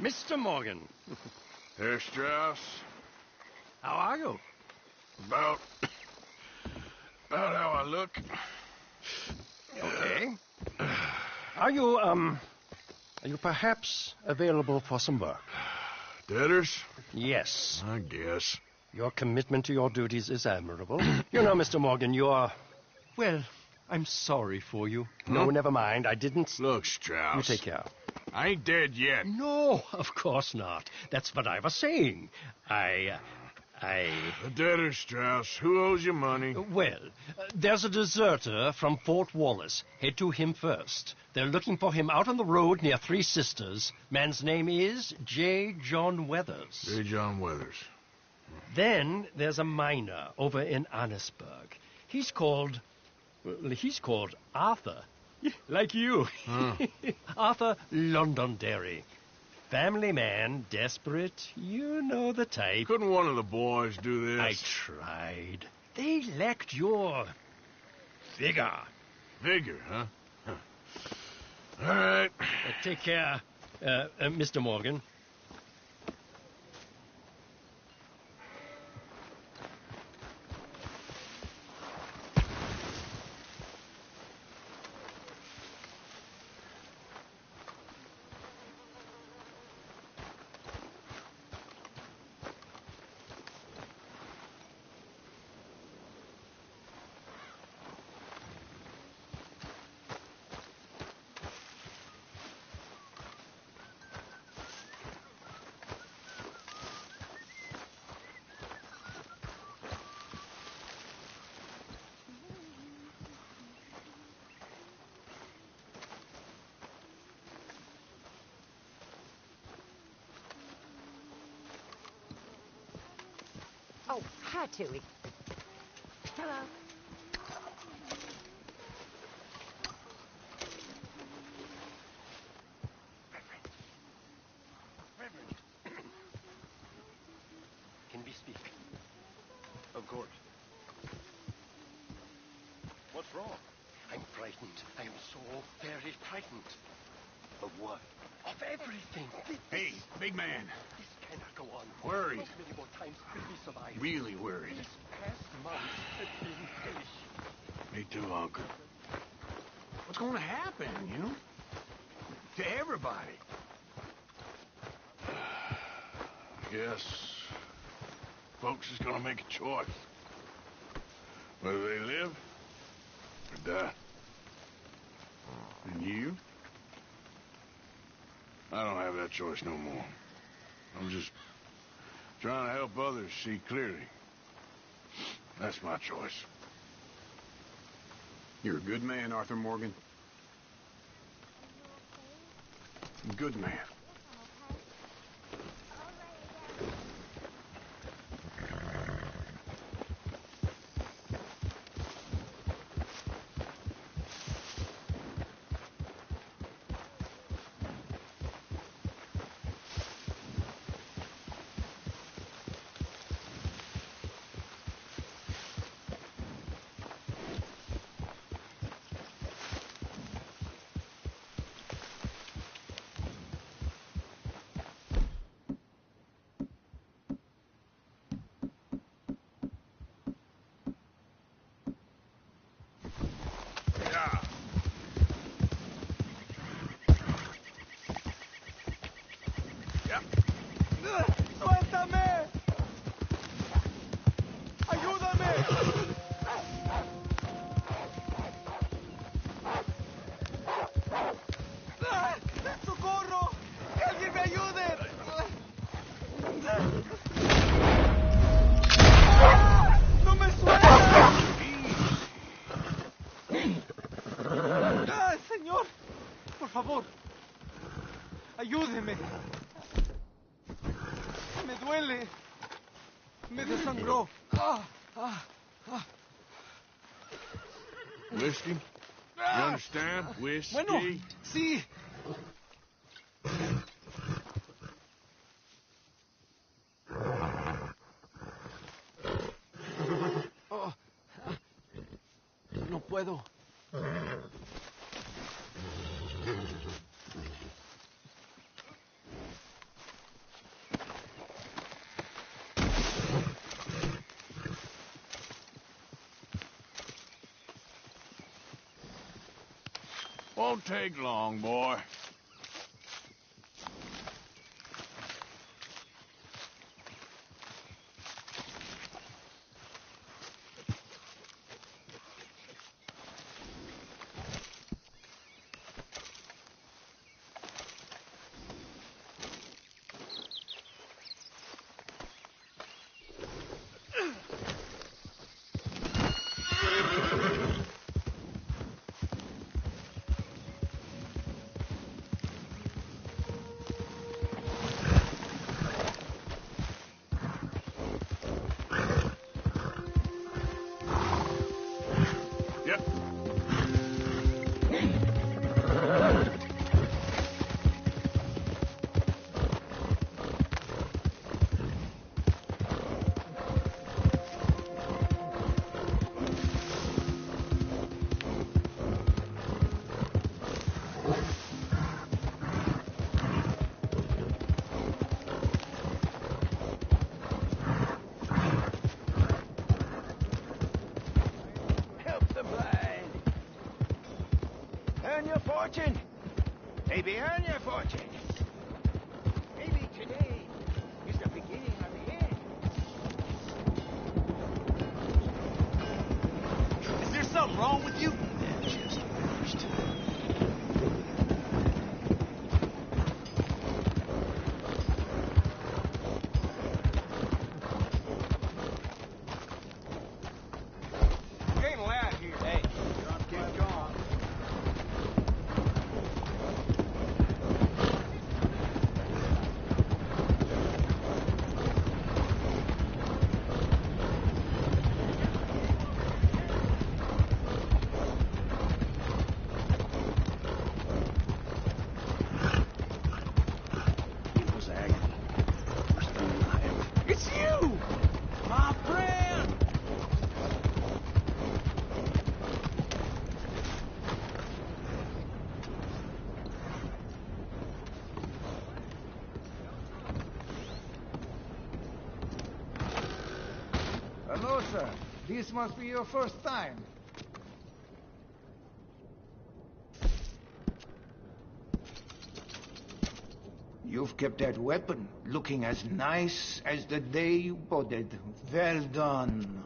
Mr. Morgan. Herr Strauss. How are you? About how I look. Okay. Are you perhaps available for some work? Debtors? Yes. I guess. Your commitment to your duties is admirable. You know, Mr. Morgan, you're... Well, I'm sorry for you. No, never mind. I didn't... Look, Strauss. You take care. I ain't dead yet. No, of course not. That's what I was saying. The debtors, Strauss. Who owes you money? Well, there's a deserter from Fort Wallace. Head to him first. They're looking for him out on the road near Three Sisters. Man's name is J. John Weathers. J. John Weathers. Then there's a miner over in Annisburg. He's called Arthur. Like you. Arthur Londonderry. Family man, desperate. You know the type. Couldn't one of the boys do this? I tried. They lacked your... vigor. Vigor, huh? All right. Take care, Mr. Morgan. Oh, hi, Tui. Hello. Reverend. Can we speak? Of course. What's wrong? I'm frightened. I am so very frightened. Of what? Of everything. Hey, big man. This cannot go on. Worried. How many more times will we survive? Really worried. These past months have been hellish. Me too, Uncle. What's going to happen, you know? To everybody. I guess folks is going to make a choice. Whether they live or die. And you? I don't have that choice no more. I'm just trying to help others see clearly. That's my choice. You're a good man, Arthur Morgan. Good man. ¡Suéltame! ¡Ayúdame! ¡Socorro! ¡Que alguien me ayude! ¡No me suelta! ¡Señor! Por favor, ayúdeme. Me duele. Me desangró. Whiskey? You understand? Whiskey? Bueno, sí. No puedo. Won't take long, boy. Yep. Help the blind. Earn your fortune. Maybe earn your fortune. Maybe today is the beginning of the end. Is there something wrong with you? Just finished. Getting loud here. Hey, get gone. It was agony. Worse than life. It's you! My friend! Hello, sir. This must be your first time. You've kept that weapon looking as nice as the day you bought it. Well done.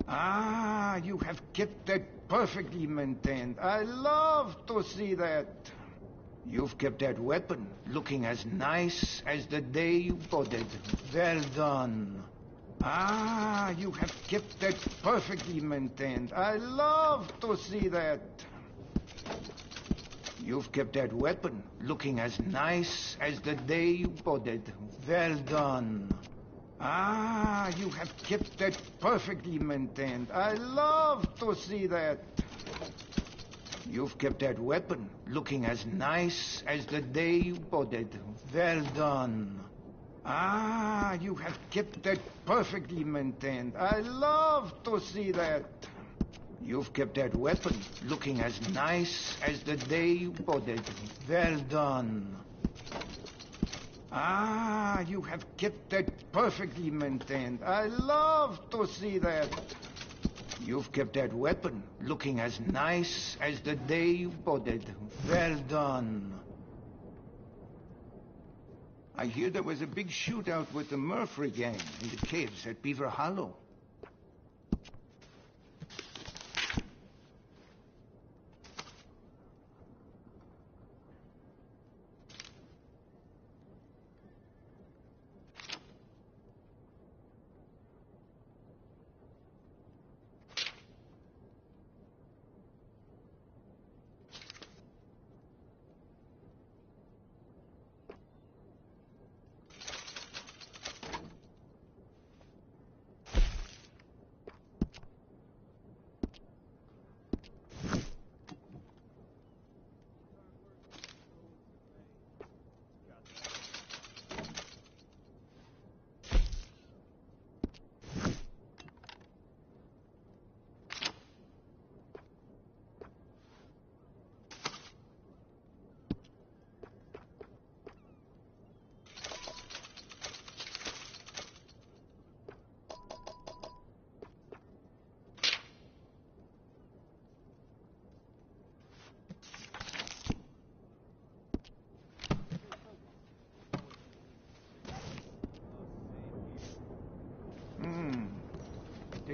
Ah, you have kept that perfectly maintained. I love to see that. You've kept that weapon looking as nice as the day you bought it. Well done. Ah, you have kept that perfectly maintained. I love to see that. You've kept that weapon looking as nice as the day you bought it. Well done. Ah, you have kept that perfectly maintained. I love to see that. You've kept that weapon looking as nice as the day you bought it. Well done. Ah, you have kept that perfectly maintained. I love to see that. You've kept that weapon looking as nice as the day you bought it. Well done. Ah, you have kept that perfectly maintained. I love to see that. You've kept that weapon looking as nice as the day you bought it. Well done. I hear there was a big shootout with the Murphy gang in the caves at Beaver Hollow.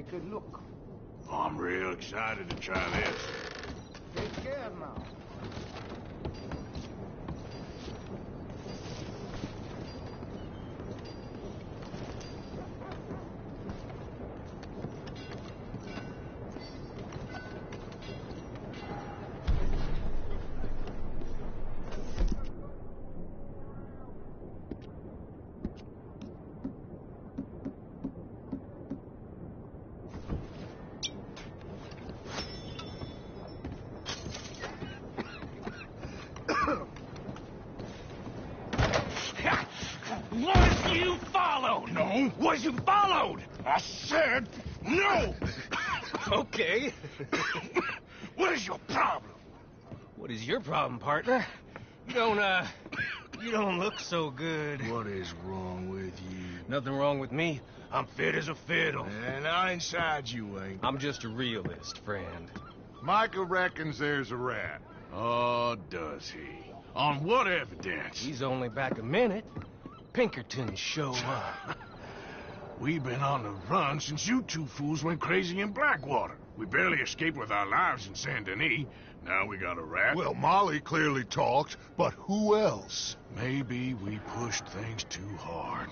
take a look. I'm real excited to try this. Take care now. Was you followed? No. Was you followed? I said no. Okay. What is your problem? What is your problem, partner? You don't look so good. What is wrong with you? Nothing wrong with me. I'm fit as a fiddle. And I inside you ain't. I'm just a realist, friend. Micah reckons there's a rat. Oh, does he? On what evidence? He's only back a minute. Pinkertons show up. We've been on the run since you two fools went crazy in Blackwater. We barely escaped with our lives in Saint Denis. Now we got a rat. Well, Molly clearly talked, but who else? Maybe we pushed things too hard.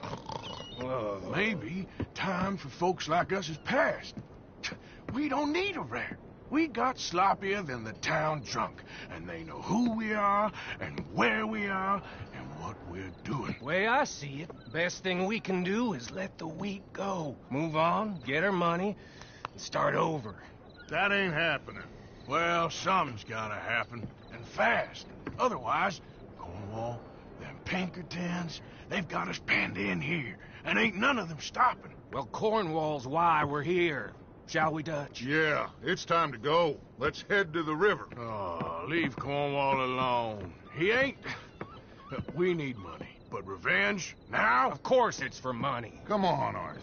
Maybe time for folks like us is past. We don't need a rat. We got sloppier than the town drunk, and they know who we are, and where we are, and what we're doing. Way I see it, best thing we can do is let the week go. Move on, get our money, and start over. That ain't happening. Well, something's gotta happen, and fast. Otherwise, Cornwal, them Pinkertons, they've got us penned in here, and ain't none of them stopping. Well, Cornwal's why we're here. Shall we, Dutch? Yeah, it's time to go. Let's head to the river. Oh, leave Cornwal alone. He ain't... We need money, but revenge, now? Of course it's for money. Come on, Arthur.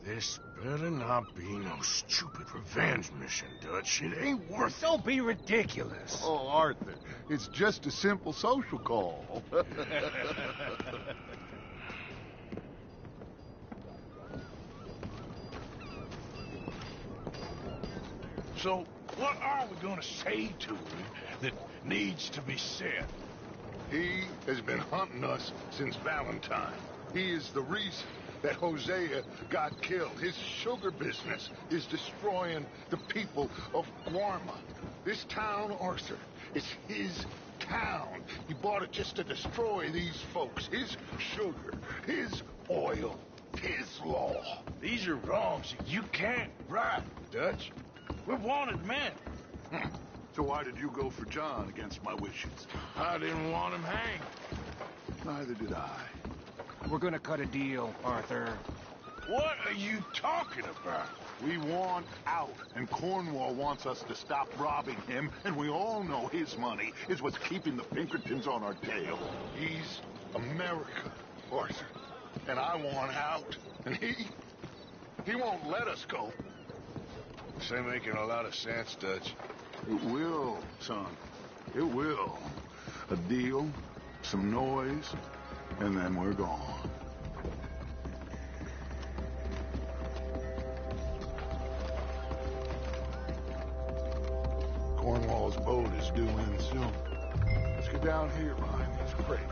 This better not be no stupid revenge mission, Dutch. It ain't worth it. Don't be ridiculous. Oh, Arthur, it's just a simple social call. So, what are we gonna say to him that needs to be said? He has been hunting us since Valentine. He is the reason that Hosea got killed. His sugar business is destroying the people of Guarma. This town, Arthur, is his town. He bought it just to destroy these folks. His sugar, his oil, his law. These are wrongs that you can't right, Dutch. We're wanted men. So why did you go for John against my wishes? I didn't want him hanged. Neither did I. We're gonna cut a deal, Arthur. What are you talking about? We want out, and Cornwall wants us to stop robbing him, and we all know his money is what's keeping the Pinkertons on our tail. He's America, Arthur, and I want out, and he won't let us go. This ain't making a lot of sense, Dutch. It will, son. It will. A deal, some noise, and then we're gone. Cornwall's boat is due in soon. Let's get down here behind these crates.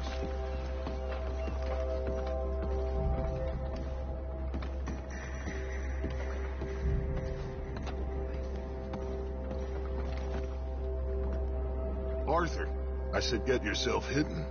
Arthur, I said get yourself hidden.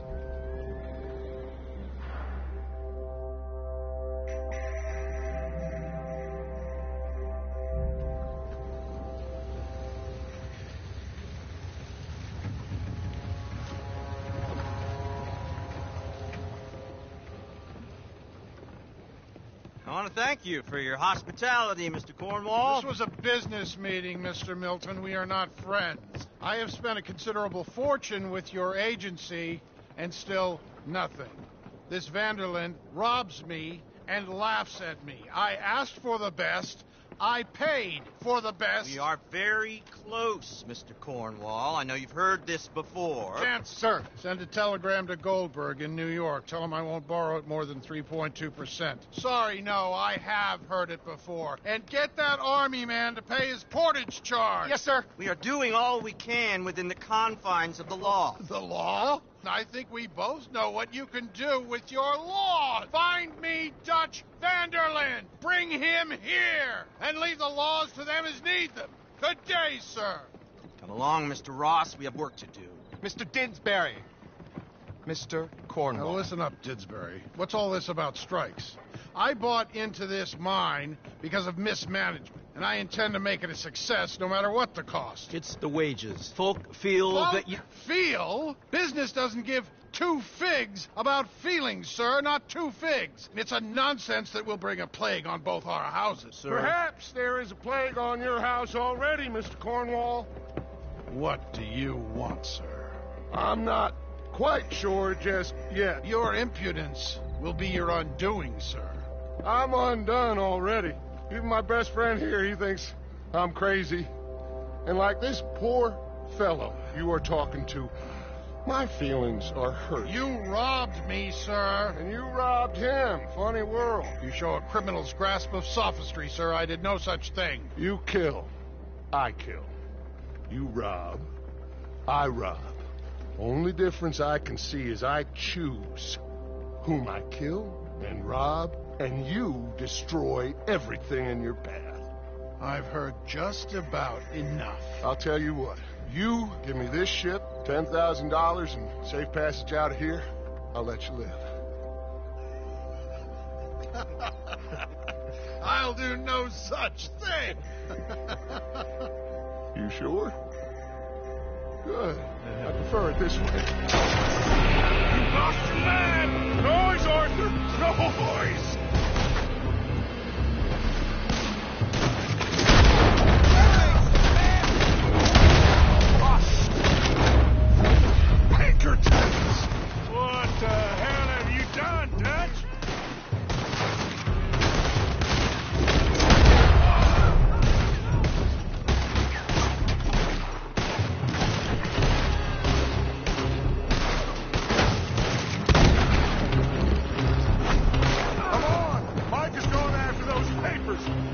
I want to thank you for your hospitality, Mr. Cornwall. This was a business meeting, Mr. Milton. We are not friends. I have spent a considerable fortune with your agency, and still nothing. This Vanderland robs me and laughs at me. I asked for the best. I paid for the best. We are very close, Mr. Cornwal. I know you've heard this before. Can't, sir. Send a telegram to Goldberg in New York. Tell him I won't borrow it more than 3.2%. Sorry, no, I have heard it before. And get that army man to pay his portage charge. Yes, sir. We are doing all we can within the confines of the law. The law? I think we both know what you can do with your law. Find me Dutch Vanderlyn. Bring him here. And leave the laws to them as need them. Good day, sir. Come along, Mr. Ross. We have work to do. Mr. Didsbury. Mr. Cornwal. Now listen up, Didsbury. What's all this about strikes? I bought into this mine because of mismanagement, and I intend to make it a success no matter what the cost. It's the wages. Folk feel that you... Feel? Business doesn't give two figs about feelings, sir, not two figs. It's a nonsense that will bring a plague on both our houses, sir. Perhaps there is a plague on your house already, Mr. Cornwal. What do you want, sir? I'm not quite sure just yet. Your impudence will be your undoing, sir. I'm undone already. Even my best friend here, he thinks I'm crazy. And like this poor fellow you are talking to, my feelings are hurt. You robbed me, sir. And you robbed him. Funny world. You show a criminal's grasp of sophistry, sir. I did no such thing. You kill. I kill. You rob. I rob. Only difference I can see is I choose whom I kill and rob, and you destroy everything in your path. I've heard just about enough. I'll tell you what. You give me this ship, $10,000, and safe passage out of here, I'll let you live. I'll do no such thing. You sure? Good. I prefer it this way. You lost your man! Noise, Arthur! Noise! Pinkertons! What the hell have you done, Dutch?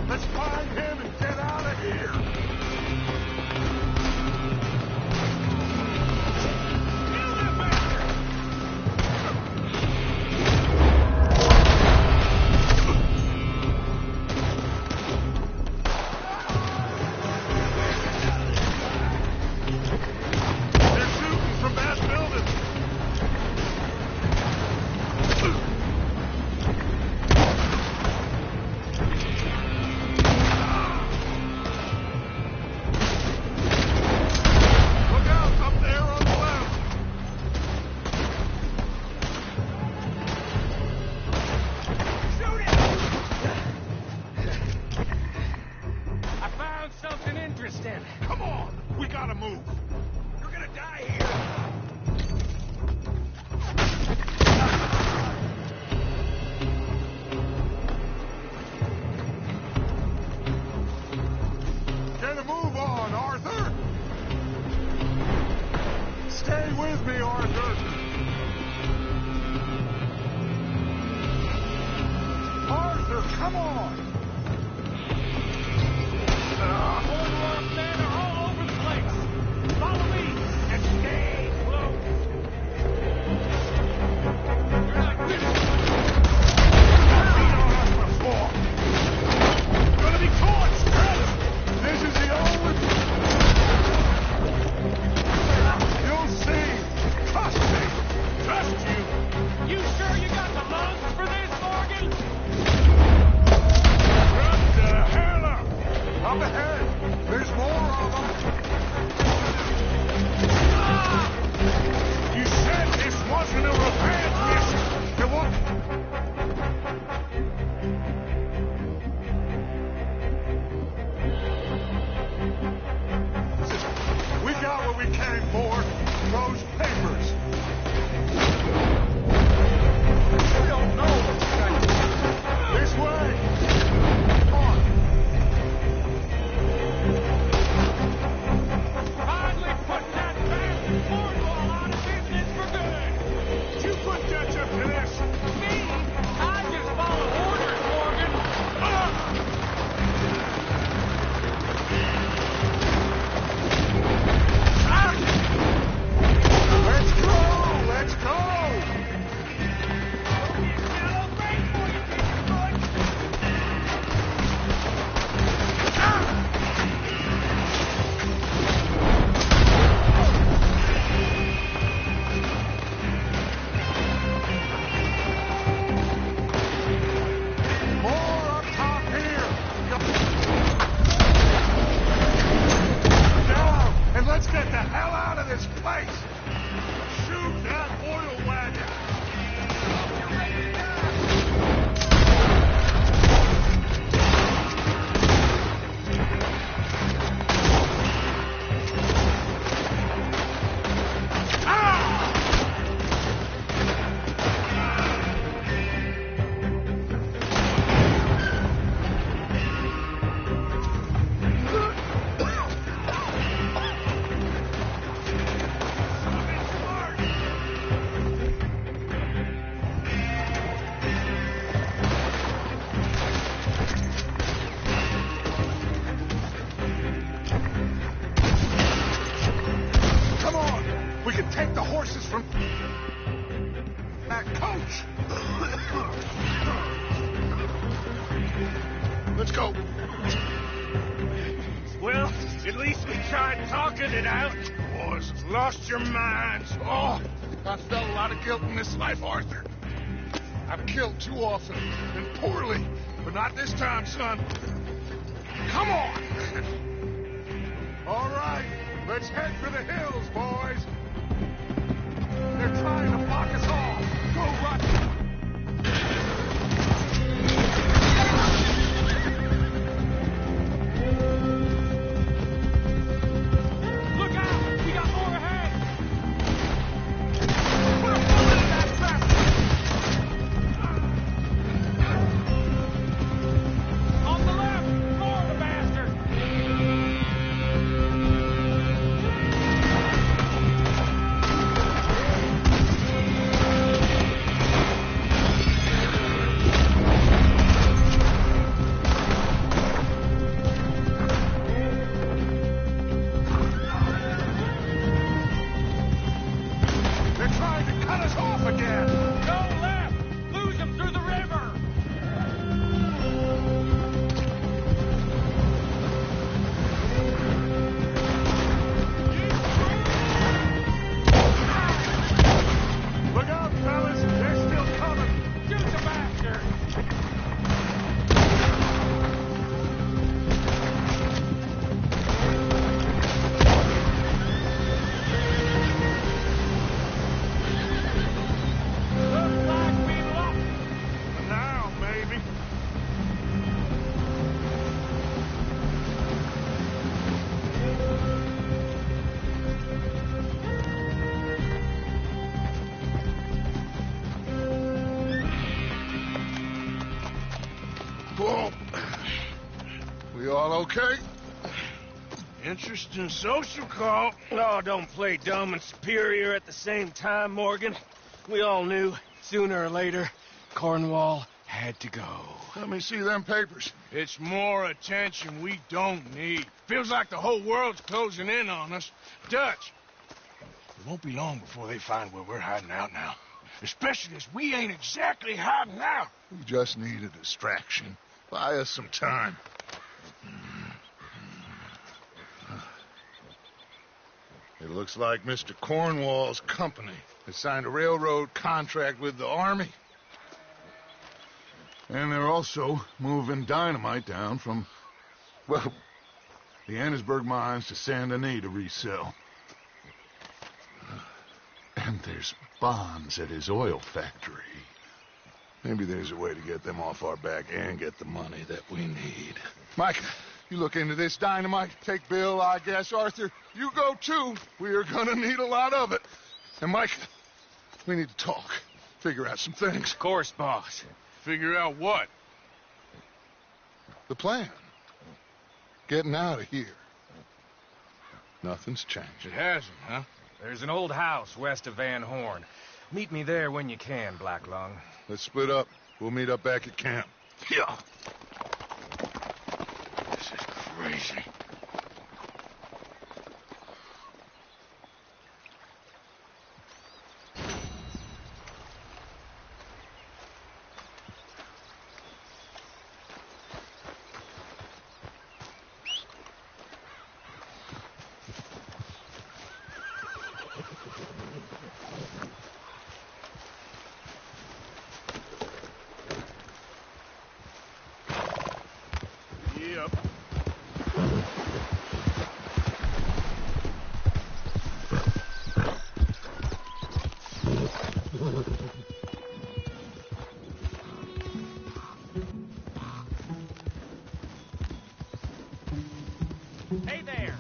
Let's find him and get out of here. Kill that bastard! They're shooting from that building. Come on! We gotta move! You're gonna die here! Get a move on, Arthur! Stay with me, Arthur! Arthur, come on! Men are all over the place. Follow me and stay horses from that coach. Let's go. Well, at least we tried talking it out. Boys have lost your minds. Oh, I felt a lot of guilt in this life, Arthur. I've killed too often and poorly, but not this time, son. Come on. All right, let's head for the hills, boys. They're trying to block us off. Go, Rush. Look out! We got more ahead! On the left! More of the bastard! They're trying to cut us off again. Go left! Lose them through the river! Look out, fellas. They're still coming. Shoot the bastard! Looks like we lost. Now, maybe. Whoa. We all okay? Interesting social call. Oh, don't play dumb and superior at the same time, Morgan. We all knew, sooner or later, Cornwal had to go. Let me see them papers. It's more attention we don't need. Feels like the whole world's closing in on us. Dutch, it won't be long before they find where we're hiding out now. Especially as we ain't exactly hiding out. We just need a distraction. Buy us some time. It looks like Mr. Cornwal's company has signed a railroad contract with the Army. And they're also moving dynamite down from, well, the Annesburg mines to Saint Denis to resell. And there's bonds at his oil factory. Maybe there's a way to get them off our back and get the money that we need. Mike, you look into this dynamite. Take Bill, I guess. Arthur, you go too. We are gonna need a lot of it. And Mike, we need to talk. Figure out some things. Of course, boss. Figure out what? The plan. Getting out of here. Nothing's changed. It hasn't, huh? There's an old house west of Van Horn. Meet me there when you can, Black Lung. Let's split up. We'll meet up back at camp. Yeah. This is crazy. Yep. Hey there.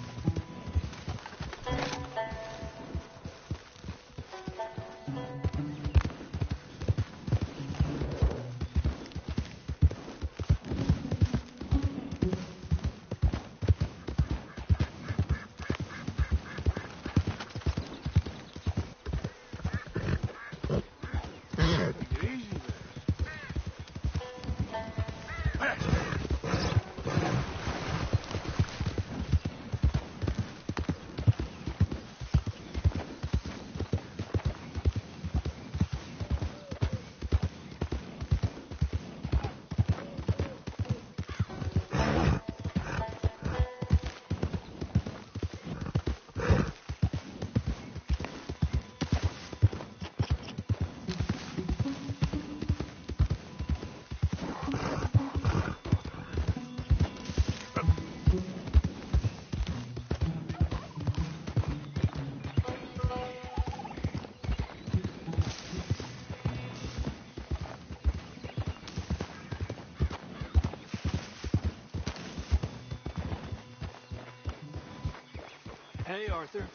Hey, Arthur.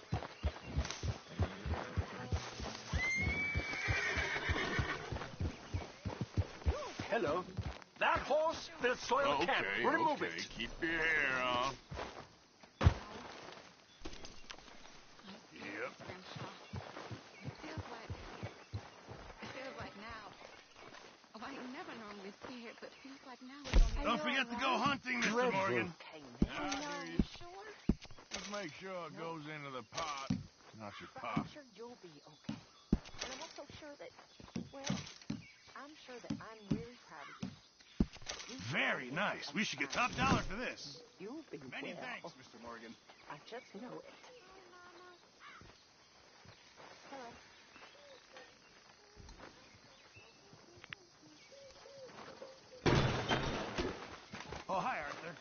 Hello. That horse will soil the camp. Remove it. Keep your hair on. Yep. It feels like now. Oh, I never normally see it, but it feels like now it's only... Don't forget to go hunting, Mr. Morgan. Sure? Just make sure it goes into the pot, not your pot. I'm sure you'll be okay. And I'm also sure that, well, I'm sure that I'm really proud of you. Very nice. We should get top dollar for this. You'll be Many well. thanks, Mr. Morgan. I just know it. Hello. Oh, hi, Arthur.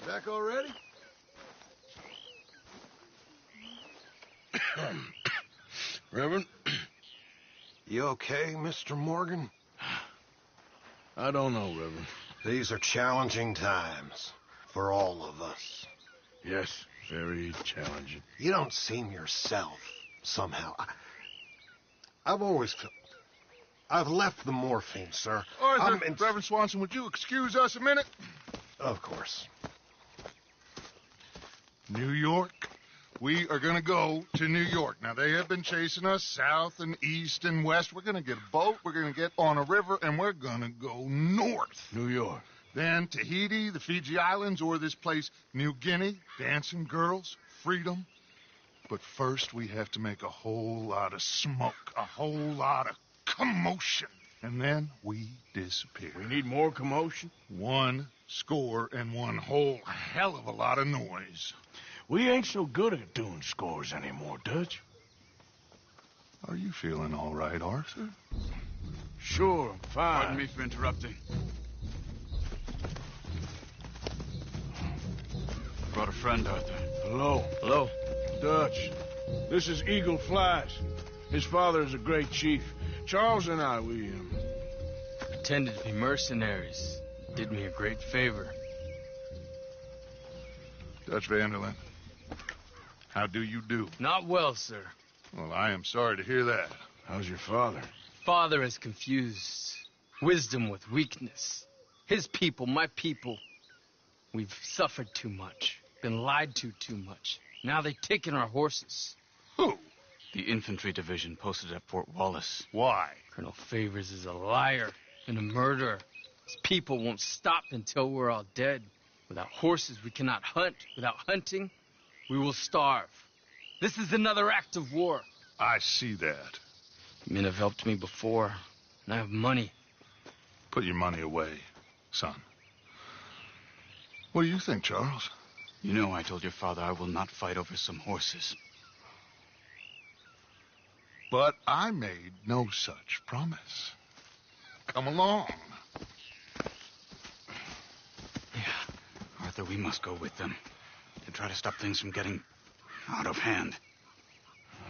Back already? Reverend? You okay, Mr. Morgan? I don't know, Reverend. These are challenging times for all of us. Yes, very challenging. You don't seem yourself, somehow. I've always felt... I've left the morphine, sir. Arthur, Reverend Swanson, would you excuse us a minute? Of course. New York. We are going to go to New York. Now, they have been chasing us south and east and west. We're going to get a boat. We're going to get on a river, and we're going to go north. New York. Then Tahiti, the Fiji Islands, or this place, New Guinea, dancing girls, freedom. But first, we have to make a whole lot of smoke, a whole lot of commotion. And then we disappear. We need more commotion? 1 score and one whole hell of a lot of noise. We ain't so good at doing scores anymore, Dutch. Are you feeling all right, Arthur? Sure, I'm fine. Pardon me for interrupting. Brought a friend, Arthur. Hello. Hello. Dutch. This is Eagle Flies. His father is a great chief. Charles and I, we Pretended to be mercenaries. Did me a great favor. Dutch Vanderlyn, how do you do? Not well, sir. Well, I am sorry to hear that. How's your father? Father has confused wisdom with weakness. His people, my people. We've suffered too much. Been lied to too much. Now they've taken our horses. Who? The infantry division posted at Fort Wallace. Why? Colonel Favors is a liar and a murderer. His people won't stop until we're all dead. Without horses, we cannot hunt. Without hunting, we will starve. This is another act of war. I see that. Men have helped me before, and I have money. Put your money away, son. What do you think, Charles? You know I told your father I will not fight over some horses. But I made no such promise. Come along. Arthur, we must go with them to try to stop things from getting out of hand.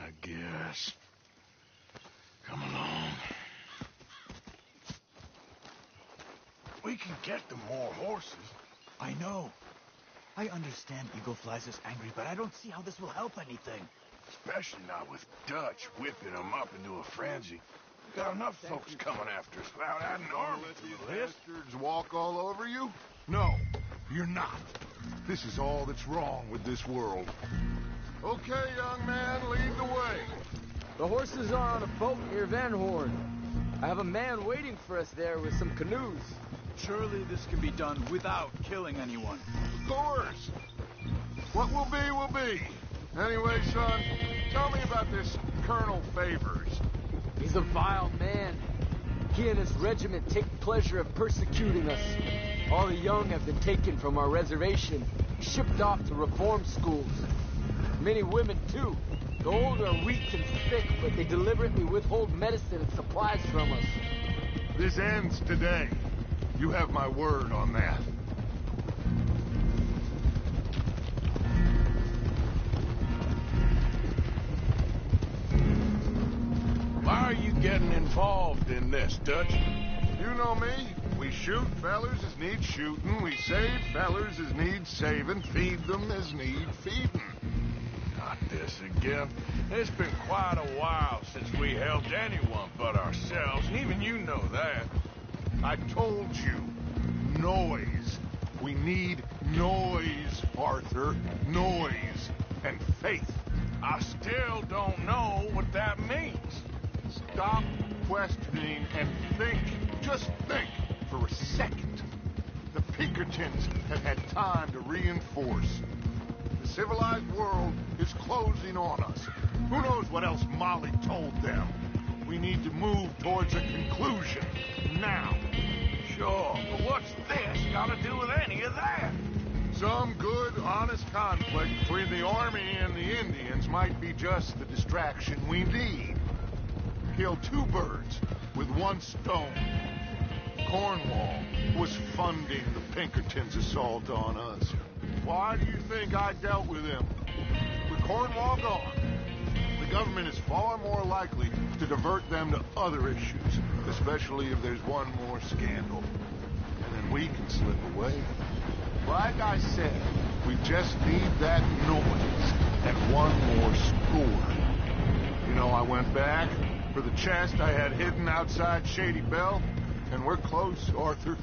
I guess. Come along. We can get them more horses. I know. I understand Eagle Flies is angry, but I don't see how this will help anything. Especially not with Dutch whipping them up into a frenzy. We got enough folks coming after us without adding arms to the list. Bastards walk all over you? No, you're not. This is all that's wrong with this world. Okay, young man, lead the way. The horses are on a boat near Van Horn. I have a man waiting for us there with some canoes. Surely this can be done without killing anyone. Of course. What will be. Anyway, son, tell me about this Colonel Favors. He's a vile man. He and his regiment take pleasure of persecuting us. All the young have been taken from our reservation, shipped off to reform schools. Many women, too. The old are weak and sick, but they deliberately withhold medicine and supplies from us. This ends today. You have my word on that. getting involved in this, Dutch? You know me. We shoot fellers as need shooting. We save fellers as need saving. Feed them as need feeding. Not this again. It's been quite a while since we helped anyone but ourselves, and even you know that. I told you. Noise. We need noise, Arthur. Noise. And faith. I still don't know what that means. Stop questioning and think. Just think for a second. The Pinkertons have had time to reinforce. The civilized world is closing on us. Who knows what else Molly told them? We need to move towards a conclusion. Now. Sure, but what's this got to do with any of that? Some good, honest conflict between the army and the Indians might be just the distraction we need. Kill two birds with one stone. Cornwal was funding the Pinkertons' assault on us. Why do you think I dealt with him? With Cornwal gone, the government is far more likely to divert them to other issues, especially if there's one more scandal. And then we can slip away. Like I said, we just need that noise and one more score. You know, I went back for the chest I had hidden outside Shady Belle, and we're close, Arthur.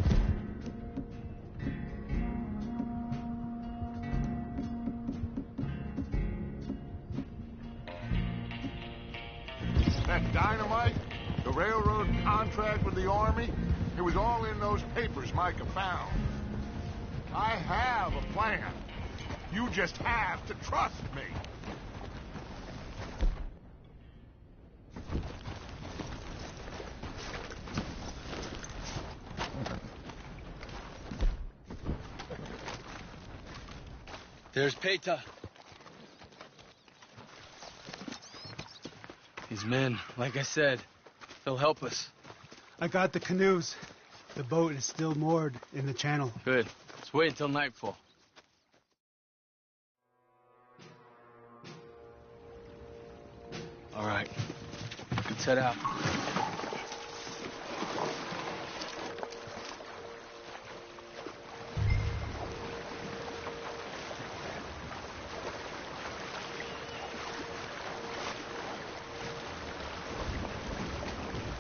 That dynamite, the railroad contract with the army, it was all in those papers Micah found. I have a plan. You just have to trust me. There's Peta. These men, like I said, they'll help us. I got the canoes. The boat is still moored in the channel. Good. Let's wait until nightfall. All right. Let's head out.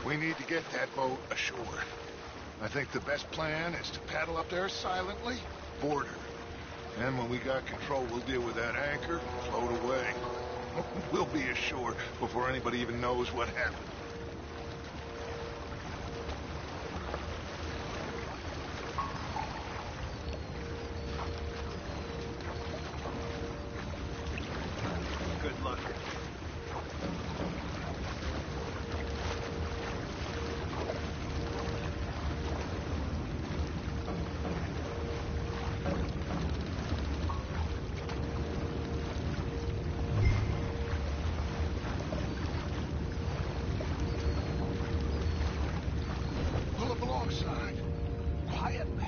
We need to get that boat ashore. I think the best plan is to paddle up there silently, board her. And when we got control, we'll deal with that anchor, float away. We'll be ashore before anybody even knows what happened. Good luck. Alongside, quietly.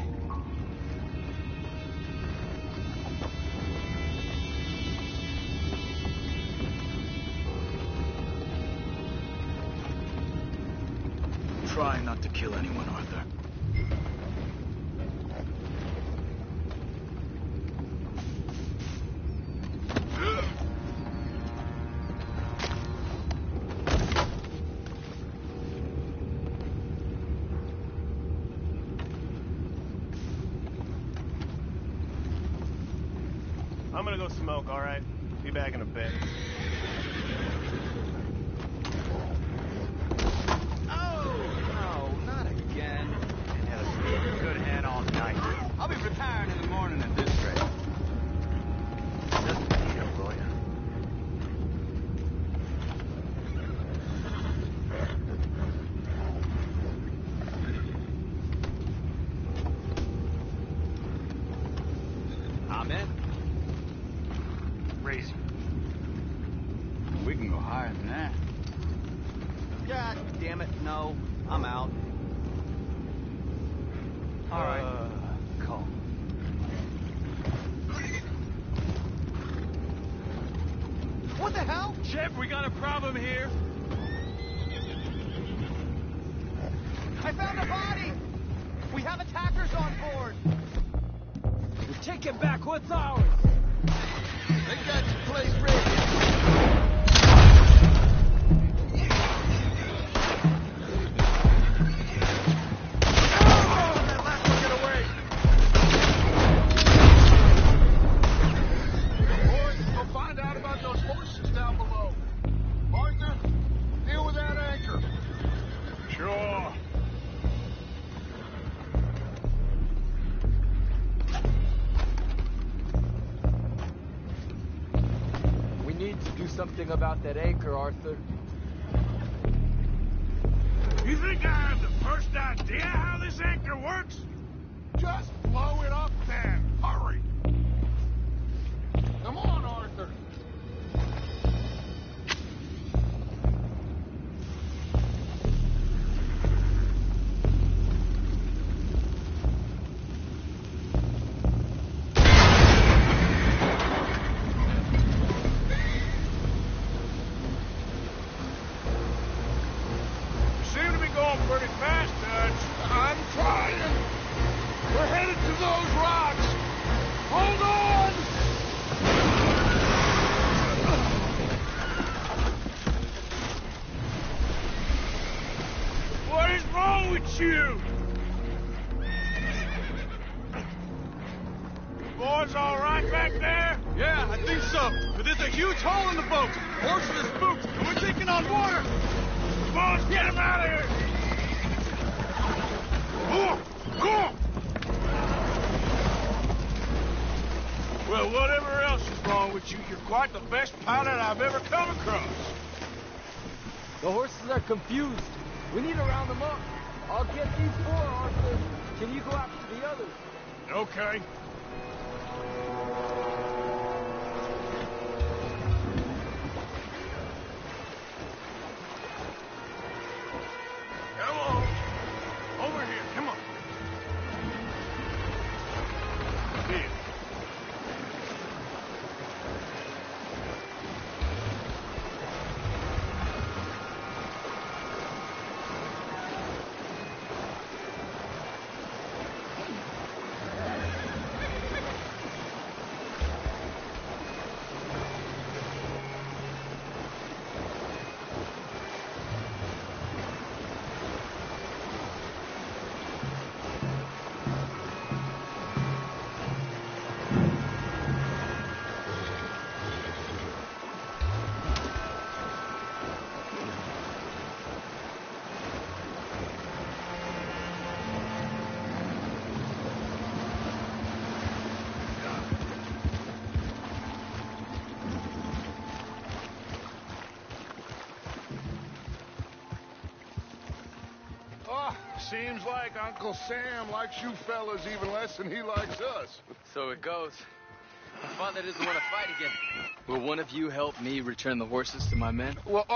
Try not to kill anyone, Arthur. I'm gonna go smoke, all right? Be back in a bit. Oh, no, not again. I had a good hand all night. I'll be retiring in the morning at this rate. Just eat it, will ya? I'm in. Raising. We can go higher than that. God damn it, no. I'm out. All right. Call. What the hell? Shep, we got a problem here. I found a body! We have attackers on board! We take it back, what's ours? They got your place ready. Something about that anchor, Arthur. You think I have the first idea how this anchor works? Just blow it up then. Hurry. Come on, Arthur. Pretty fast, Dutch. I'm trying. We're headed to those rocks. Hold on! What is wrong with you? Boys all right back there? Yeah, I think so. But there's a huge hole in the boat. Horses are spooked, and we're taking on water. Boys, get him out of here! Go! Well, whatever else is wrong with you, you're quite the best pilot I've ever come across. The horses are confused. We need to round them up. I'll get these four, Arthur. Can you go after the others? Okay. Come on. Over here, come on. Here. Seems like Uncle Sam likes you fellas even less than he likes us. So it goes. My father doesn't want to fight again. Will one of you help me return the horses to my men? Well,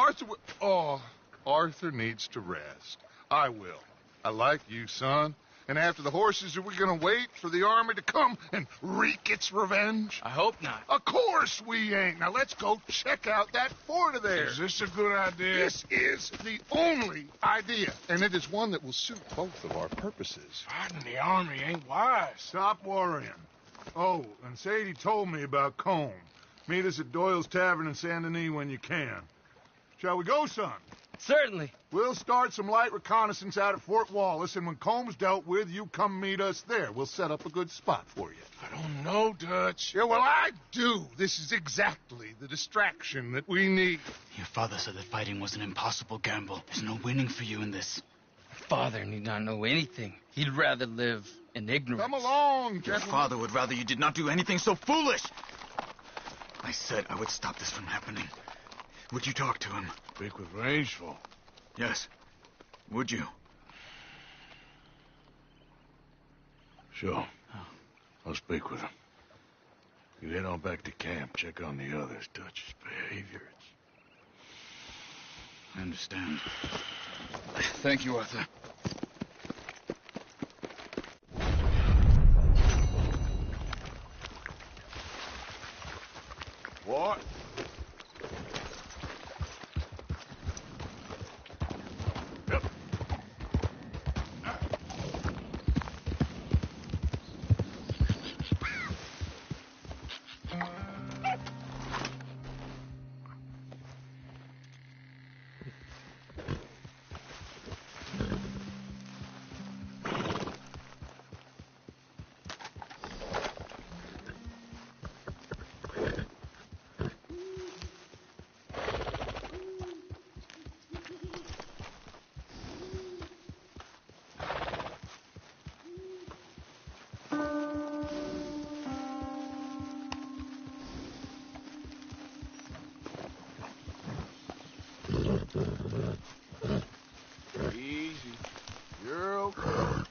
Arthur needs to rest. I will. I like you, son. And after the horses, are we going to wait for the army to come and wreak its revenge? I hope not. Of course we ain't. Now let's go check out that fort of theirs. Is this a good idea? This is the only idea, and it is one that will suit both of our purposes. Fighting the army ain't wise. Stop worrying. Oh, and Sadie told me about Colm. Meet us at Doyle's Tavern in Saint Denis when you can. Shall we go, son? Certainly. We'll start some light reconnaissance out at Fort Wallace, and when Colm's dealt with, you come meet us there. We'll set up a good spot for you. I don't know, Dutch. Yeah, well, I do. This is exactly the distraction that we need. Your father said that fighting was an impossible gamble. There's no winning for you in this. Father need not know anything. He'd rather live in ignorance. Come along, Your gentlemen. father would rather you did not do anything so foolish. I said I would stop this from happening. Would you talk to him? Speak with Rangeful. Yes. Would you? Sure. I'll speak with him. You head on back to camp. Check on the others. Dutch's behavior. I understand. Thank you, Arthur. What? Yep. Easy. You're okay.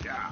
Yeah.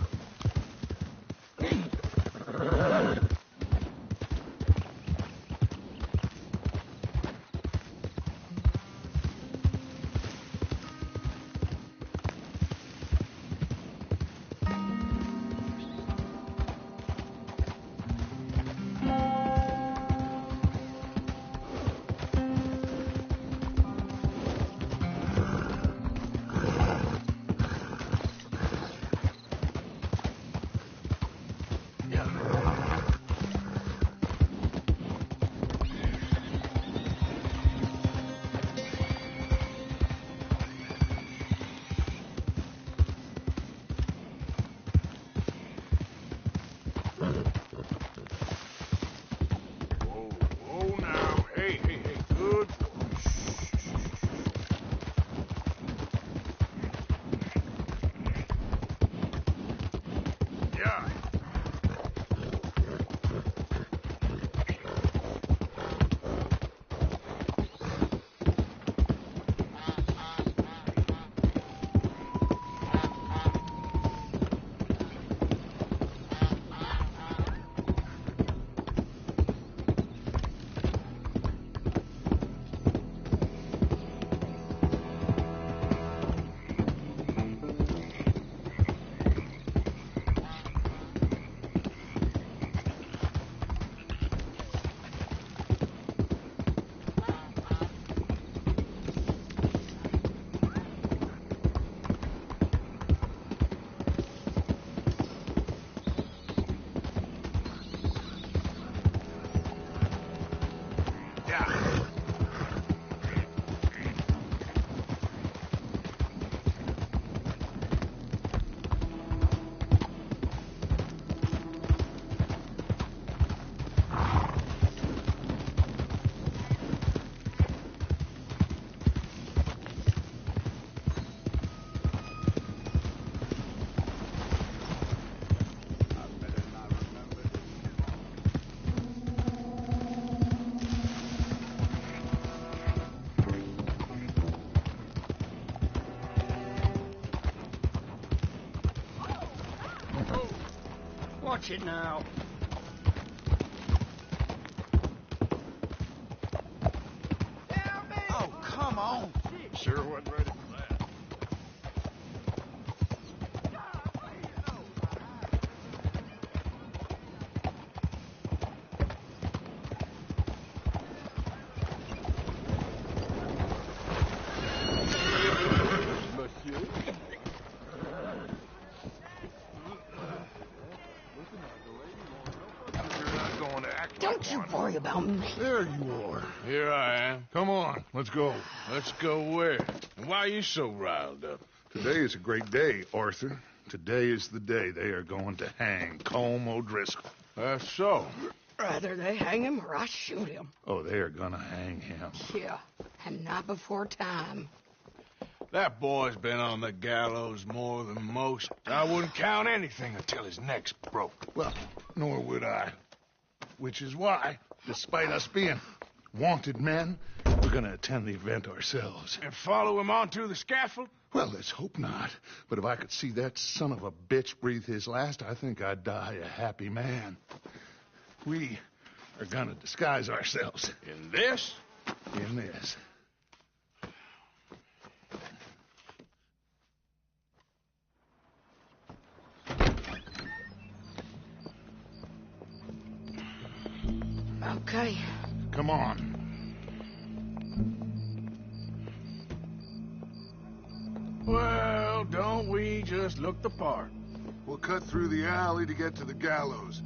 Watch it now. Oh, come on. Sure wasn't ready for that. Monsieur? Don't you worry about me. There you are. Here I am. Come on, let's go. Let's go where? And why are you so riled up? Today is a great day, Arthur. Today is the day they are going to hang Colm O'Driscoll. That's so. Rather they hang him or I shoot him. Oh, they are gonna hang him. Yeah, and not before time. That boy's been on the gallows more than most. I wouldn't count anything until his neck's broke. Well, nor would I. Which is why, despite us being wanted men, we're gonna attend the event ourselves. And follow him onto the scaffold? Well, let's hope not. But if I could see that son of a bitch breathe his last, I think I'd die a happy man. We are gonna disguise ourselves. In this? In this. Okay. Come on. Well, don't we just look the part? We'll cut through the alley to get to the gallows.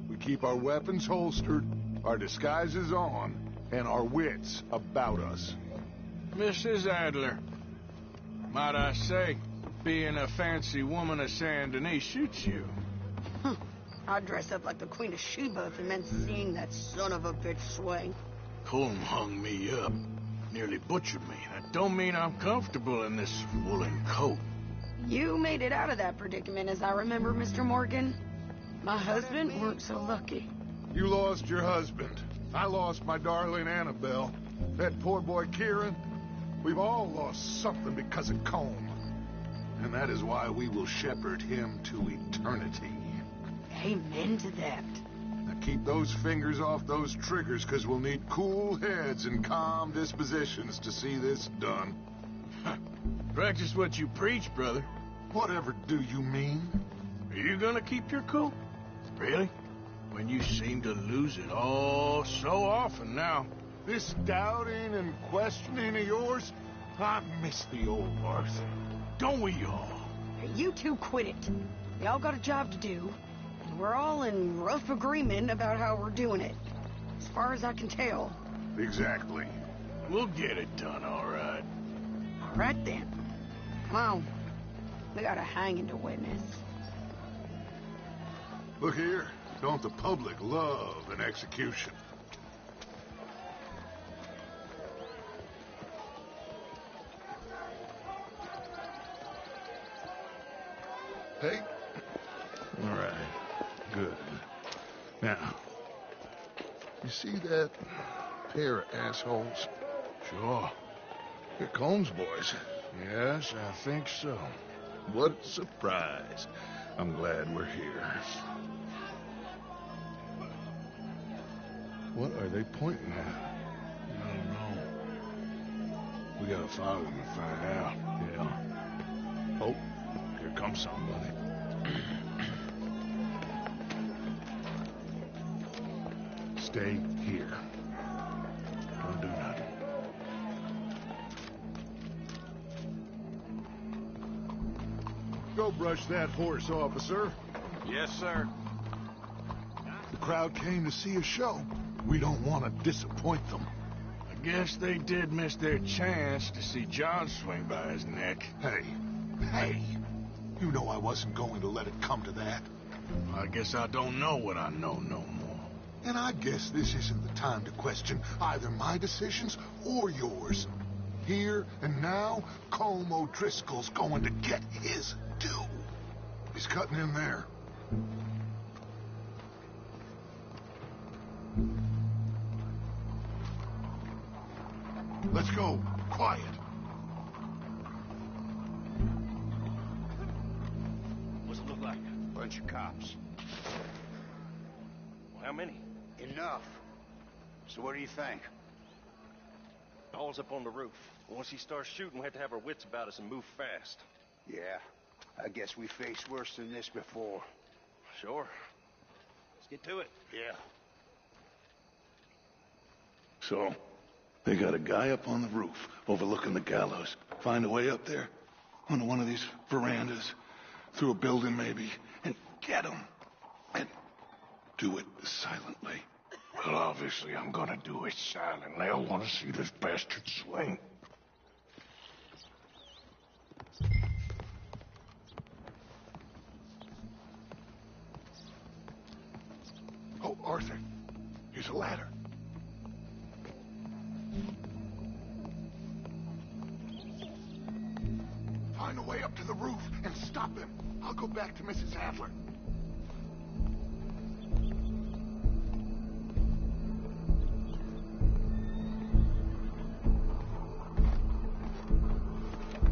We keep our weapons holstered, our disguises on, and our wits about us. Mrs. Adler, might I say, being a fancy woman of Saint Denis suits you. I'd dress up like the Queen of Sheba if it meant seeing that son of a bitch swing. Colm hung me up. Nearly butchered me. That don't mean I'm comfortable in this woolen coat. You made it out of that predicament, as I remember, Mr. Morgan. My husband weren't so lucky. You lost your husband. I lost my darling Annabelle. That poor boy Kieran. We've all lost something because of Colm. And that is why we will shepherd him to eternity. Amen to that. Now keep those fingers off those triggers, because we'll need cool heads and calm dispositions to see this done. Practice what you preach, brother. Whatever do you mean? Are you gonna keep your cool? Really? When you seem to lose it all so often now. This doubting and questioning of yours, I miss the old Arthur. Don't we all? Hey, you two quit it. Y'all got a job to do, and we're all in rough agreement about how we're doing it. As far as I can tell. Exactly. We'll get it done, all right. All right, then. Come on. We gotta hang into witness. Look here. Don't the public love an execution? Hey. All right. Good. Now, you see that pair of assholes? Sure. They're Colm's boys. Yes, I think so. What a surprise. I'm glad we're here. What are they pointing at? I don't know. We gotta follow them and find out. Yeah. Oh, here comes somebody. Stay here. Don't do nothing. Go brush that horse, officer. Yes, sir. The crowd came to see a show. We don't want to disappoint them. I guess they did miss their chance to see John swing by his neck. Hey, you know I wasn't going to let it come to that. I guess I don't know what I know no more. And I guess this isn't the time to question either my decisions or yours. Here and now, Colm O'Driscoll's going to get his due. He's cutting in there. Let's go. Quiet. What's it look like? Bunch of cops. Well, how many? Enough. So what do you think? All's up on the roof. Once he starts shooting, we have to have our wits about us and move fast. Yeah, I guess we faced worse than this before. Sure. Let's get to it. Yeah. So, they got a guy up on the roof overlooking the gallows. Find a way up there, onto one of these verandas, through a building maybe, and get him. And do it silently. Well, obviously I'm gonna do it silently. I want to see this bastard swing. Oh, Arthur, here's a ladder. Find a way up to the roof and stop him. I'll go back to Mrs. Adler.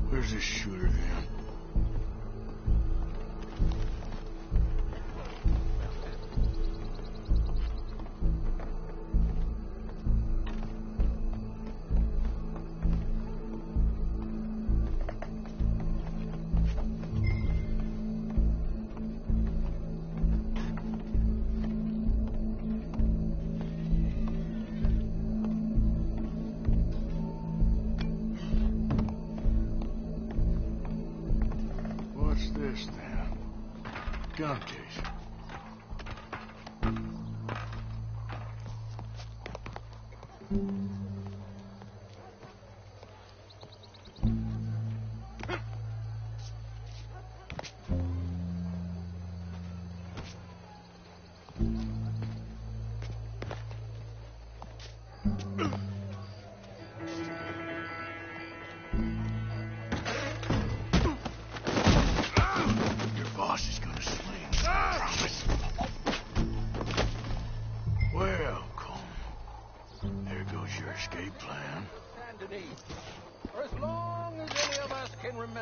Where's this shooter then? What's this then? Gun case. Your boss is gonna swing.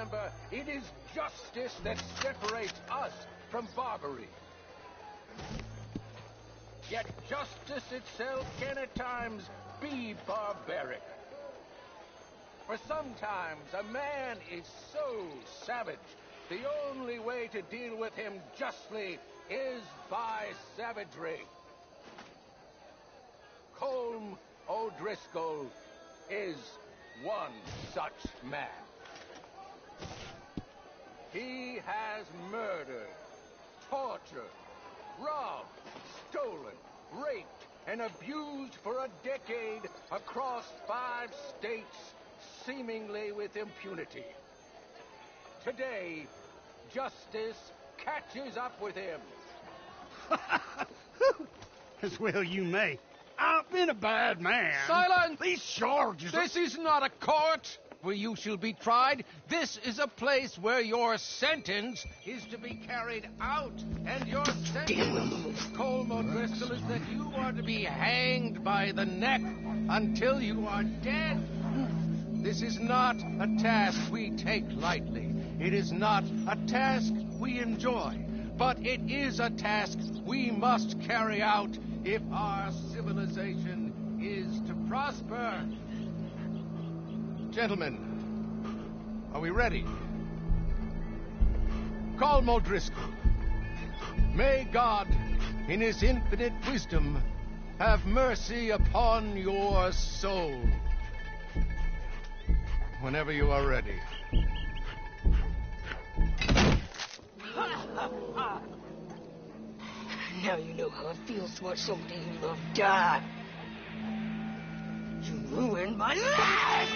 remember, it is justice that separates us from barbarity. Yet justice itself can at times be barbaric. For sometimes a man is so savage, the only way to deal with him justly is by savagery. Colm O'Driscoll is one such man. He has murdered, tortured, robbed, stolen, raped, and abused for a decade across 5 states, seemingly with impunity. Today, justice catches up with him. As well you may. I've been a bad man. Silence! These charges... This is not a court where you shall be tried. This is a place where your sentence is to be carried out. And your sentence, Colm O'Driscoll, is that you are to be hanged by the neck until you are dead. This is not a task we take lightly. It is not a task we enjoy. But it is a task we must carry out if our civilization is to prosper. Gentlemen, are we ready? Colm O'Driscoll, may God, in his infinite wisdom, have mercy upon your soul. Whenever you are ready. Now you know how it feels to watch somebody you love die. You ruined my life!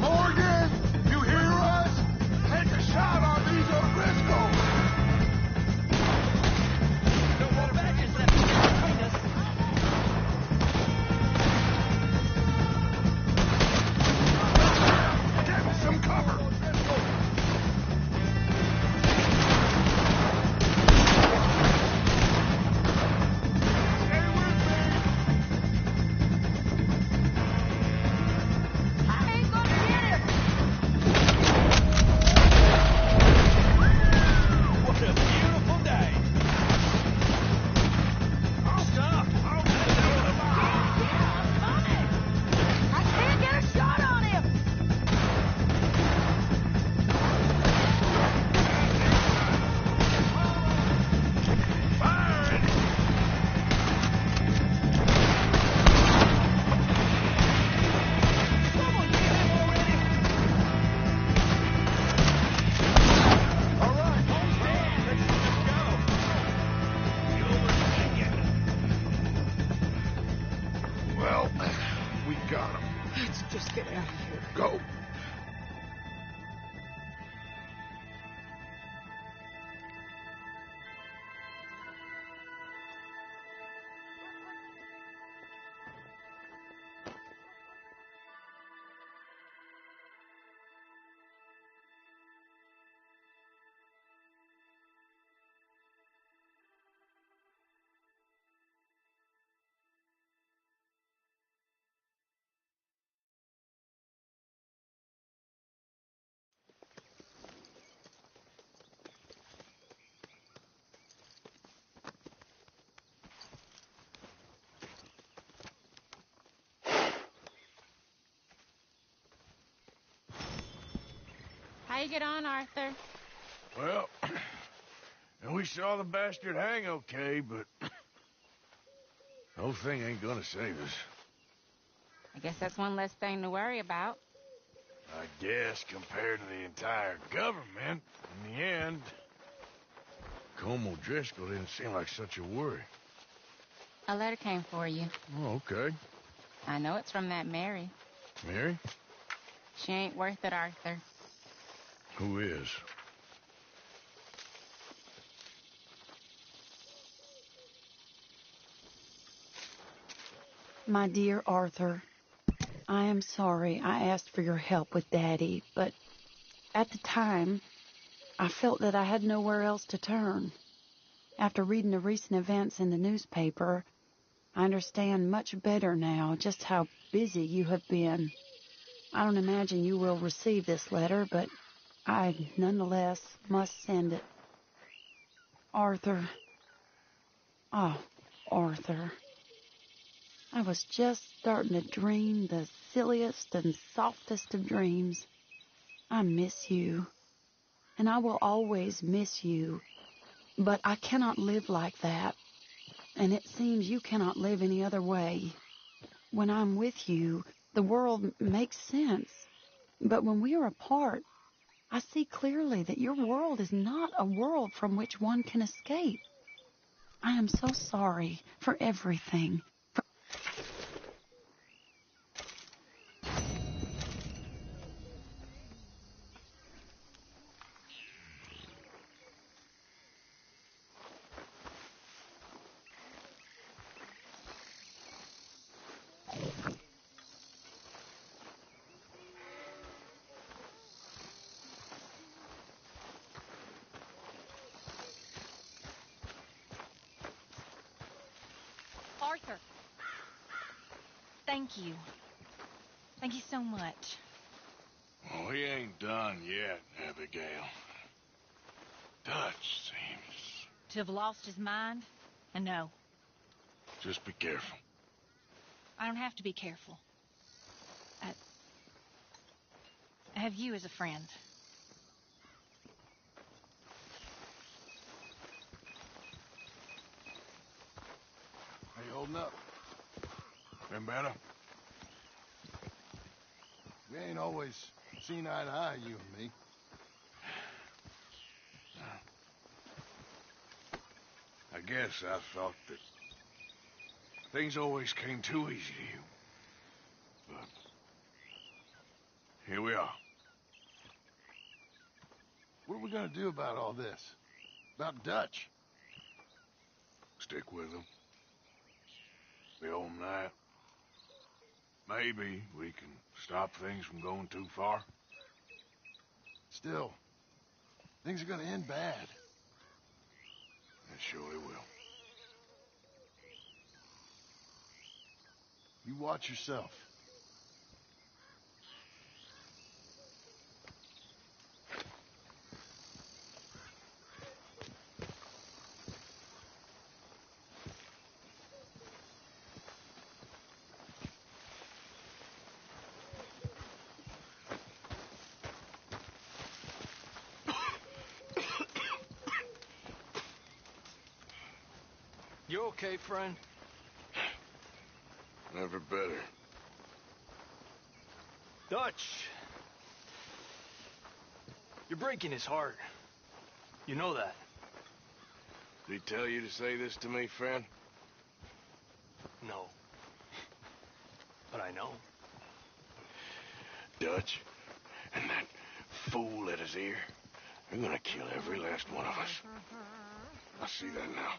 Morgan, you hear us? Take a shot on these O'Driscolls. Some cover! Go. How you get on, Arthur? Well, and we saw the bastard hang okay, but the whole thing ain't gonna save us. I guess that's one less thing to worry about. I guess compared to the entire government, in the end, Colm O'Driscoll didn't seem like such a worry. A letter came for you. Oh, okay. I know it's from that Mary. Mary? She ain't worth it, Arthur. Who is? My dear Arthur, I am sorry I asked for your help with Daddy, but at the time, I felt that I had nowhere else to turn. After reading the recent events in the newspaper, I understand much better now just how busy you have been. I don't imagine you will receive this letter, but I nonetheless must send it. Arthur. Oh, Arthur. I was just starting to dream the silliest and softest of dreams. I miss you, and I will always miss you, but I cannot live like that, and it seems you cannot live any other way. When I'm with you, the world makes sense, but when we are apart, I see clearly that your world is not a world from which one can escape. I am so sorry for everything. Arthur. Thank you. Thank you so much. Oh, he ain't done yet, Abigail. Dutch seems... To have lost his mind? And no. Just be careful. I don't have to be careful. I have you as a friend. How you holding up? Been better? We ain't always seen eye to eye, you and me. I guess I thought that things always came too easy to you. But here we are. What are we gonna do about all this? About Dutch? Stick with him. Be on that. Maybe we can stop things from going too far. Still, things are gonna end bad. It surely will. You watch yourself. You okay, friend? Never better. Dutch! You're breaking his heart. You know that. Did he tell you to say this to me, friend? No. But I know. Dutch and that fool at his ear, they're gonna kill every last one of us. I see that now.